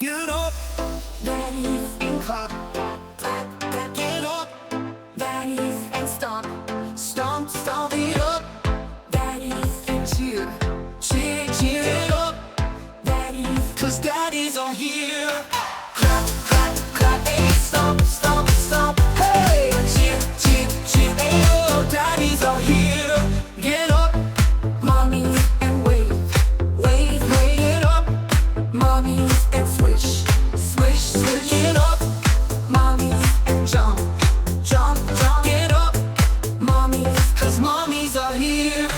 Get up, Daddies and clap, clap, clap. get up, Daddies and stomp, stomp, stomp it up, daddies and cheer, cheer, cheer. get up, Daddies, 'cause daddies are here. clap, clap, clap. Hey, stomp, stomp, stomp. Hey, cheer, cheer, cheer. Hey, Oh, daddies are here. Get up, mommies and wave, wave, wave. get up, Mommies and swish, swish, swish. get up, Mommies and jump, jump, jump. get up, Mommies, 'cause mommies are here.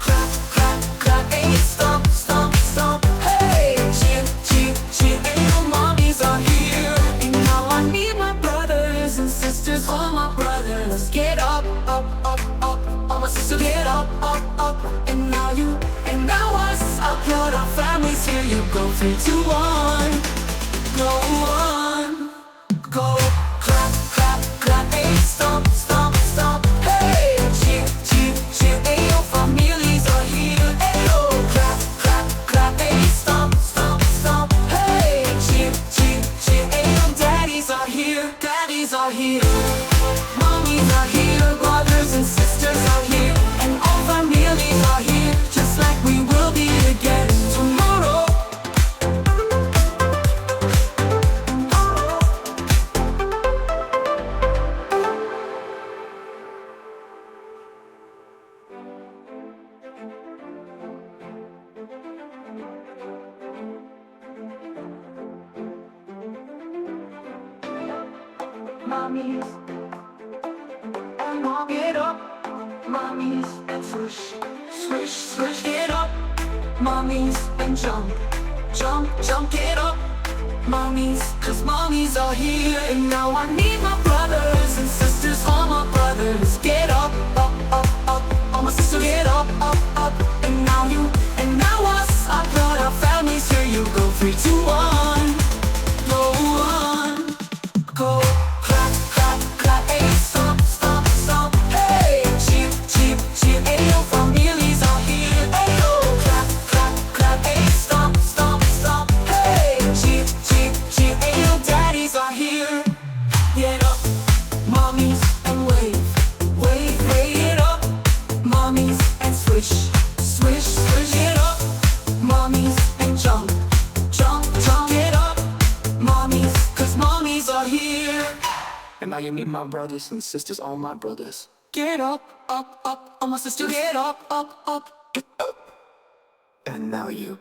clap, clap, clap. Hey, stomp, stomp, stomp. Hey, cheer, cheer, cheer. And your mommies are here. And now I need my brothers and sisters, all my brothers. Get up, up, up, up. All my sisters, get up, up, up. And now you, and now us. I'll put our families here. You go 3, 2, 1. Go on, Go, clap, clap, clap. Hey, stomp, stomp, stomp. Hey, cheer, cheer, cheer. Hey, your families are here. Hey, oh, clap, clap, clap. Hey, stomp, stomp, stomp. Hey, cheer, cheer, cheer. Hey, your daddies are here. daddies are here. Mommies are here, brothers and sisters are here, and all families are here, just like we will be again tomorrow. Mommies and mom, Get up, mommies and swish, swish, swish, get up, mommies and jump, jump, jump. get up, Mommies, 'cause mommies are here. and now I need my brothers and sisters, all my brothers. Get up, up, up, up. All my sisters, get up, up, up. And now you, and now us. I brought our families here. You go 3, 2, 1. Go on, Go, clap, clap, clap. Hey, stomp, stomp, stomp. Hey, cheer, cheer, cheer. Hey, your families are here. Hey, oh, clap, clap, clap. Hey, stomp, stomp, stomp. Hey, cheer, cheer, cheer. Hey, your daddies are here. get up, Mommies and wave, wave, wave. get up, Mommies and swish, swish, swish. get up, Mommies and jump, jump, jump. get up, Mommies, 'cause mommies are here. And now you meet my brothers and sisters, all my brothers. Get up, up, up, all my sisters. Get up, up, up. And now you.